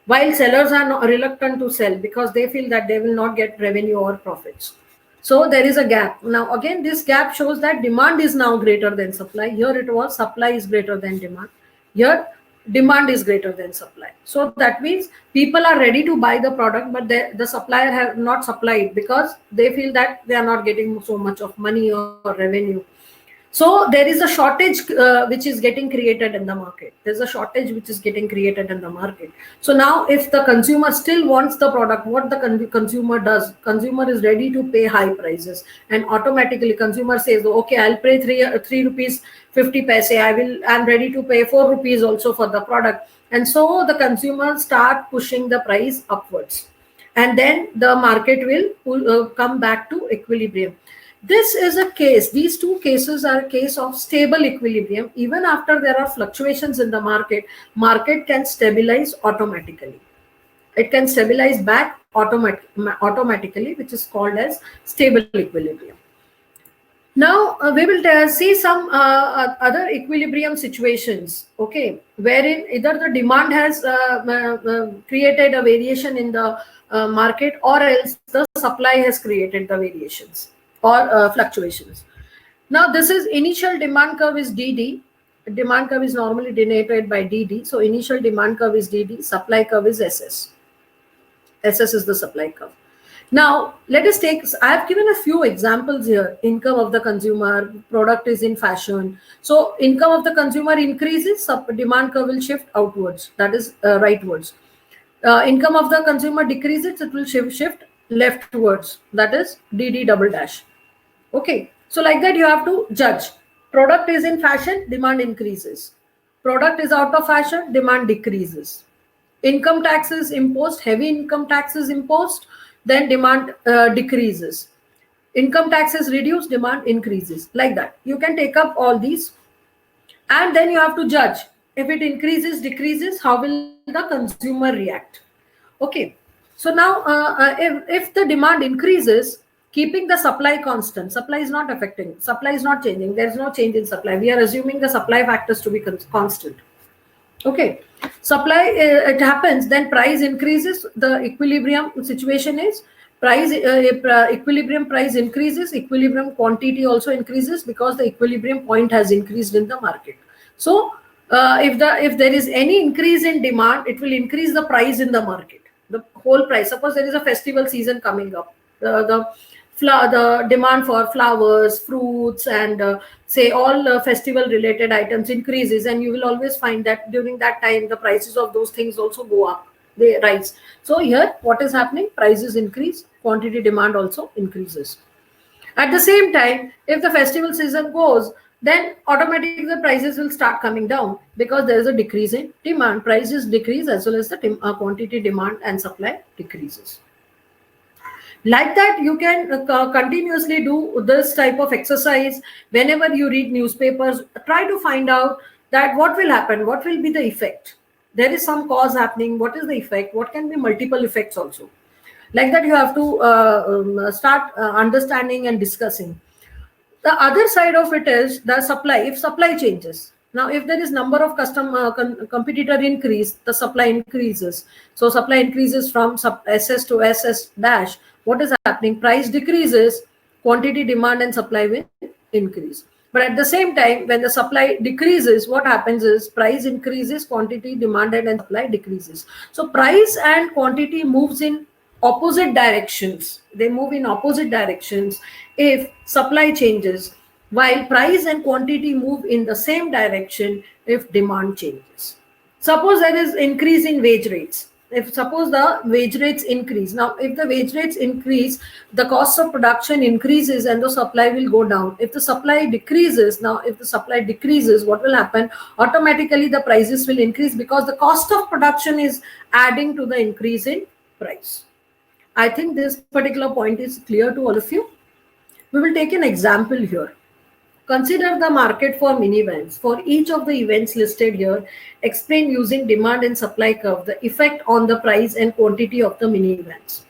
while sellers are not reluctant to sell because they feel that they will not get revenue or profits. So there is a gap. Now again, this gap shows that demand is now greater than supply. Here it was supply is greater than demand. Here demand is greater than supply. So that means people are ready to buy the product, but the supplier have not supplied because they feel that they are not getting so much of money or revenue. So there is a shortage which is getting created in the market. There's a shortage which is getting created in the market. So now if the consumer still wants the product, what the consumer does, consumer is ready to pay high prices, and automatically consumer says, okay, I'll pay 3 rupees 50 paise. I'm ready to pay 4 rupees also for the product. And so the consumers start pushing the price upwards. And then the market will come back to equilibrium. This is a case, these two cases are a case of stable equilibrium. Even after there are fluctuations in the market can stabilize automatically. It can stabilize back automatically, which is called as stable equilibrium. Now we will see some other equilibrium situations, okay, wherein either the demand has created a variation in the market, or else the supply has created the variations or fluctuations. Now this is initial demand curve is DD. Demand curve is normally denoted by DD. So initial demand curve is DD, supply curve is SS. SS is the supply curve. Now let us take, I have given a few examples here. Income of the consumer, product is in fashion. So income of the consumer increases, demand curve will shift outwards, that is rightwards. Income of the consumer decreases, it will shift leftwards, that is DD double dash. Okay, so like that you have to judge. Product is in fashion, demand increases. Product is out of fashion, demand decreases. Income tax is imposed, heavy income tax is imposed, then demand decreases. Income tax is reduced, demand increases. Like that. You can take up all these and then you have to judge. If it increases, decreases, how will the consumer react? Okay. So now if the demand increases, keeping the supply constant, supply is not affecting, supply is not changing, there is no change in supply. We are assuming the supply factors to be constant. Okay, supply it happens, then price increases, the equilibrium situation is price equilibrium price increases, equilibrium quantity also increases because the equilibrium point has increased in the market. So if there is any increase in demand, it will increase the price in the market, the whole price. Suppose there is a festival season coming up, the demand for flowers, fruits, and say all festival related items increases, and you will always find that during that time the prices of those things also go up. they rise. So here what is happening? Prices increase, quantity demand also increases. At the same time, if the festival season goes, then automatically the prices will start coming down because there is a decrease in demand. Prices decrease as well as the quantity demand and supply decreases. Like that, you can continuously do this type of exercise whenever you read newspapers. Try to find out that what will happen, what will be the effect. There is some cause happening. What is the effect? What can be multiple effects also? Like that, you have to start understanding and discussing. The other side of it is the supply. If supply changes, now if there is number of competitor increase, the supply increases. So supply increases from sub SS to SS dash. What is happening? Price decreases, quantity, demand, and supply will increase. But at the same time, when the supply decreases, what happens is price increases, quantity, demand, and supply decreases. So price and quantity moves in opposite directions. They move in opposite directions if supply changes, while price and quantity move in the same direction if demand changes. Suppose there is increase in wage rates. If suppose the wage rates increase, now if the wage rates increase, the cost of production increases and the supply will go down. If the supply decreases, now if the supply decreases, what will happen? Automatically the prices will increase because the cost of production is adding to the increase in price. I think this particular point is clear to all of you. We will take an example here. Consider the market for minivans. For each of the events listed here, explain using demand and supply curve the effect on the price and quantity of the minivans.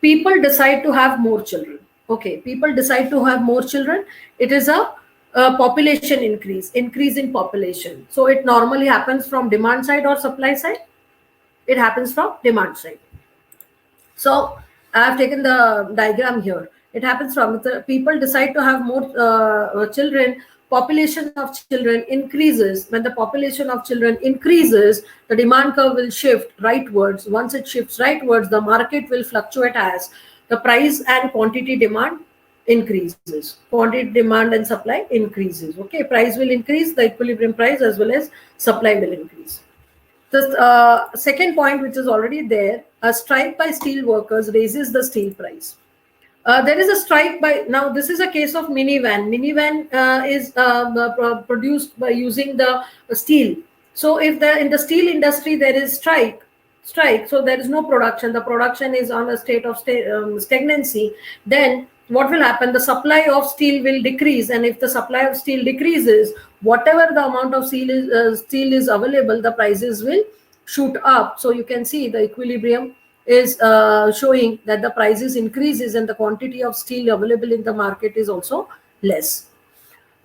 People decide to have more children. Okay, people decide to have more children. It is a population increase in population. So it normally happens from demand side or supply side? It happens from demand side. So I have taken the diagram here. It happens from the people decide to have more children. Population of children increases. When the population of children increases, the demand curve will shift rightwards. Once it shifts rightwards, the market will fluctuate as the price and quantity demand increases. Quantity demand and supply increases. Okay, price will increase, the equilibrium price as well as supply will increase. The second point, which is already there, a strike by steel workers raises the steel price. There is a strike by, now this is a case of minivan. Minivan is produced by using the steel. So if in the steel industry there is strike, so there is no production, the production is on a state of stagnancy, then what will happen? The supply of steel will decrease, and if the supply of steel decreases, whatever the amount of steel is available, the prices will shoot up. So you can see the equilibrium is showing that the prices increases and the quantity of steel available in the market is also less.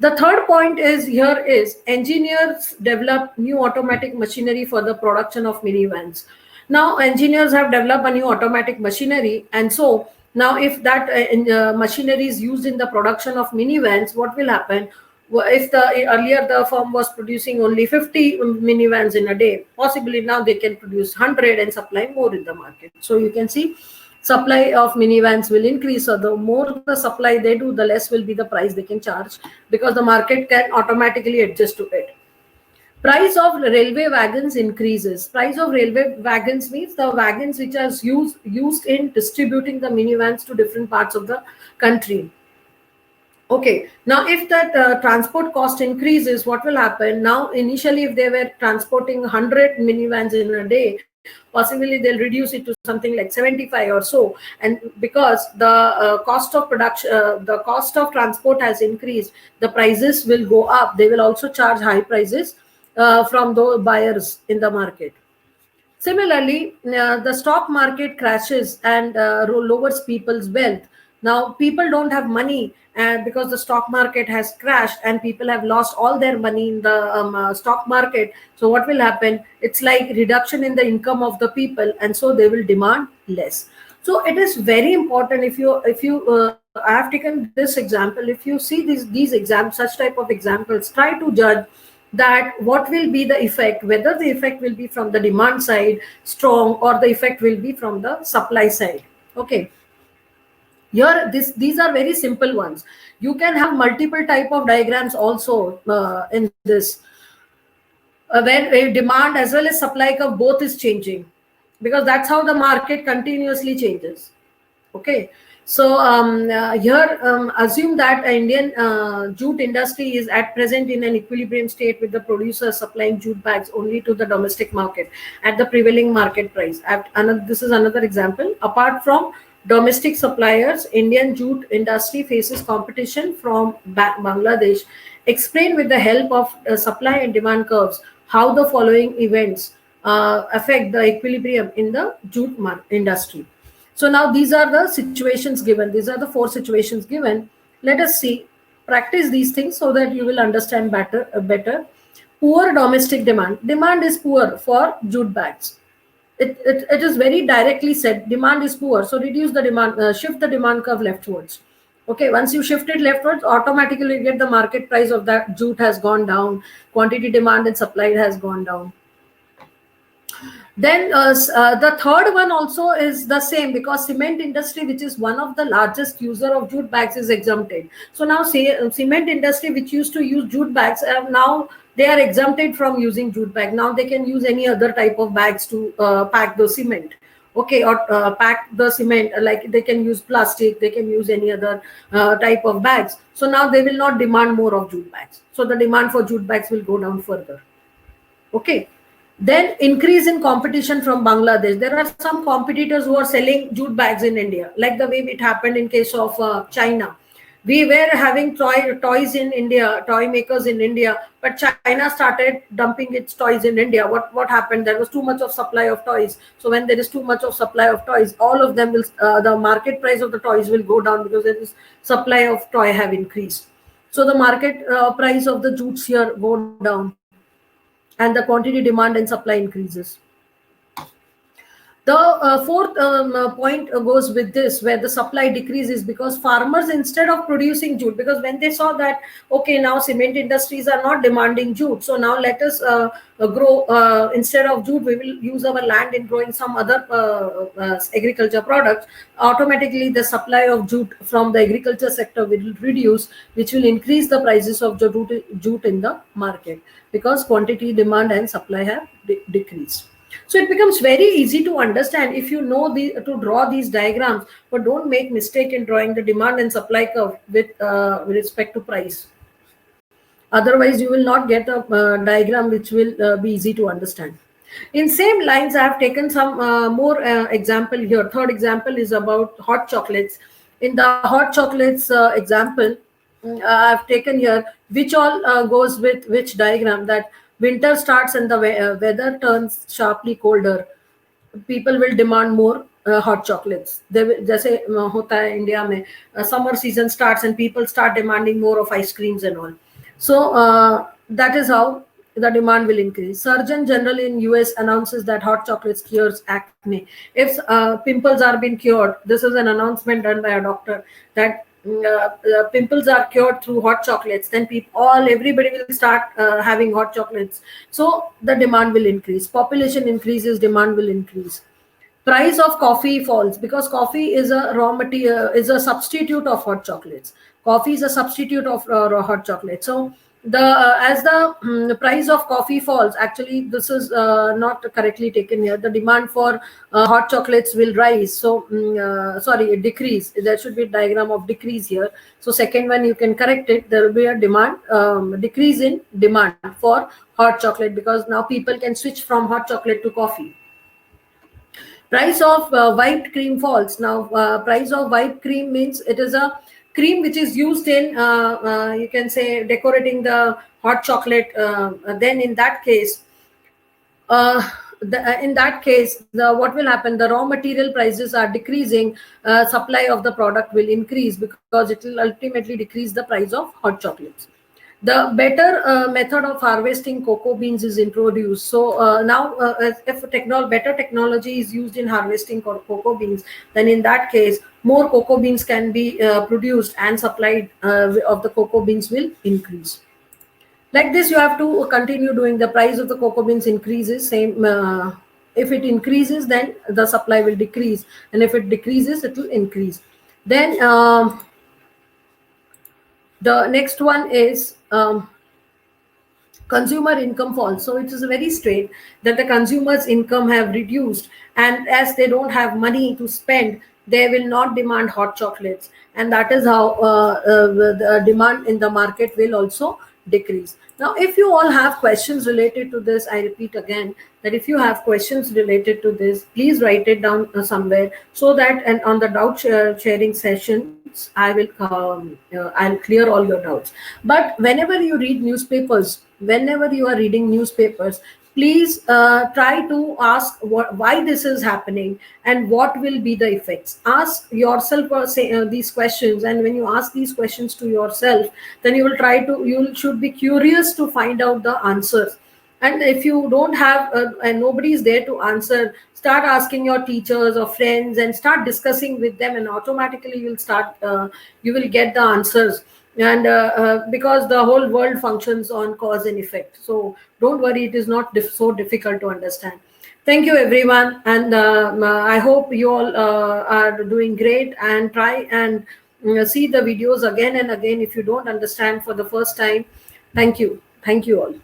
The third point is here is engineers develop new automatic machinery for the production of minivans. Now engineers have developed a new automatic machinery, and so now if that machinery is used in the production of minivans, what will happen? If earlier the firm was producing only 50 minivans in a day, possibly now they can produce 100 and supply more in the market. So you can see supply of minivans will increase. So the more the supply they do, the less will be the price they can charge, because the market can automatically adjust to it. Price of railway wagons increases. Price of railway wagons means the wagons which are used in distributing the minivans to different parts of the country. Okay, now if that transport cost increases, what will happen? Now initially if they were transporting 100 minivans in a day, possibly they'll reduce it to something like 75 or so, and because the cost of production, the cost of transport has increased, the prices will go up. They will also charge high prices from the buyers in the market. Similarly, the stock market crashes and lowers people's wealth. Now people don't have money, and because the stock market has crashed and people have lost all their money in the stock market, so what will happen? It's like reduction in the income of the people, and so they will demand less. So it is very important. If you I have taken this example. If you see these examples, such type of examples, try to judge that what will be the effect, whether the effect will be from the demand side strong or the effect will be from the supply side. Okay. Here, these are very simple ones. You can have multiple type of diagrams also in this, where demand as well as supply curve both is changing. because that's how the market continuously changes. Okay, so here assume that Indian jute industry is at present in an equilibrium state with the producers supplying jute bags only to the domestic market at the prevailing market price. This is another example. Apart from domestic suppliers, Indian jute industry faces competition from Bangladesh. Explain with the help of supply and demand curves how the following events affect the equilibrium in the jute industry. So now these are the situations given. These are the 4 situations given. Let us see, practice these things so that you will understand better. Poor domestic demand. Demand is poor for jute bags. It is very directly said, demand is poor. So reduce the demand, shift the demand curve leftwards. Okay, once you shift it leftwards, automatically you get the market price of that jute has gone down. Quantity, demand and supply has gone down. Then the third one also is the same, because cement industry, which is one of the largest user of jute bags, is exempted. So now cement industry, which used to use jute bags, now they are exempted from using jute bag. Now they can use any other type of bags to pack the cement. Okay, or pack the cement, like they can use plastic, they can use any other type of bags. So now they will not demand more of jute bags. So the demand for jute bags will go down further. Okay. Then increase in competition from Bangladesh. There are some competitors who are selling jute bags in India, like the way it happened in case of China. We were having toys in India, toy makers in India, but China started dumping its toys in India. What happened? There was too much of supply of toys. So when there is too much of supply of toys, all of them will, the market price of the toys will go down, because there is supply of toy have increased. So the market price of the jutes here go down, and the quantity, demand and supply increases. The fourth point goes with this, where the supply decreases because farmers, instead of producing jute, because when they saw that, okay, now cement industries are not demanding jute, so now let us grow, instead of jute, we will use our land in growing some other agriculture products. Automatically, the supply of jute from the agriculture sector will reduce, which will increase the prices of jute in the market, because quantity, demand and supply have decreased. So it becomes very easy to understand if you know to draw these diagrams, but don't make mistake in drawing the demand and supply curve with respect to price. Otherwise, you will not get a diagram which will be easy to understand. In same lines, I have taken some more example here. Third example is about hot chocolates. In the hot chocolates example, I have taken here which all goes with which diagram, that winter starts and the weather turns sharply colder. People will demand more hot chocolates. जैसे होता है India में, summer season starts and people start demanding more of ice creams and all. So that is how the demand will increase. Surgeon General in US announces that hot chocolates cures acne. If pimples are being cured, this is an announcement done by a doctor, that pimples are cured through hot chocolates, then everybody will start having hot chocolates. So the demand will increase. Population increases, demand will increase. Price of coffee falls because coffee is a raw material, is a substitute of hot chocolates. Coffee is a substitute of hot chocolate. So as the price of coffee falls, actually this is not correctly taken here. The demand for hot chocolates will rise. So sorry, decrease. There should be a diagram of decrease here. So second one you can correct it. There will be a demand decrease in demand for hot chocolate, because now people can switch from hot chocolate to coffee. Price of whipped cream falls. Now price of whipped cream means it is a cream which is used in you can say decorating the hot chocolate. Then in that case what will happen, the raw material prices are decreasing, supply of the product will increase, because it will ultimately decrease the price of hot chocolates. The better method of harvesting cocoa beans is introduced. So now if better technology is used in harvesting cocoa beans, then in that case more cocoa beans can be produced, and supplied of the cocoa beans will increase. Like this you have to continue doing. The price of the cocoa beans increases, same if it increases then the supply will decrease, and if it decreases it will increase. Then the next one is consumer income falls. So it is very straight that the consumer's income have reduced, and as they don't have money to spend, they will not demand hot chocolates, and that is how the demand in the market will also decrease. Now, if you all have questions related to this, I repeat again that if you have questions related to this, please write it down somewhere, so that and on the doubt sharing sessions, I'll clear all your doubts. But whenever you read newspapers, whenever you are reading newspapers, please try to ask why this is happening and what will be the effects. Ask yourself these questions, and when you ask these questions to yourself, then you should be curious to find out the answers. And if you don't have and nobody is there to answer, start asking your teachers or friends and start discussing with them, and automatically you will get the answers. And because the whole world functions on cause and effect, so don't worry, it is not so difficult to understand. Thank you everyone, and I hope you all are doing great, and try and see the videos again and again if you don't understand for the first time. Thank you all.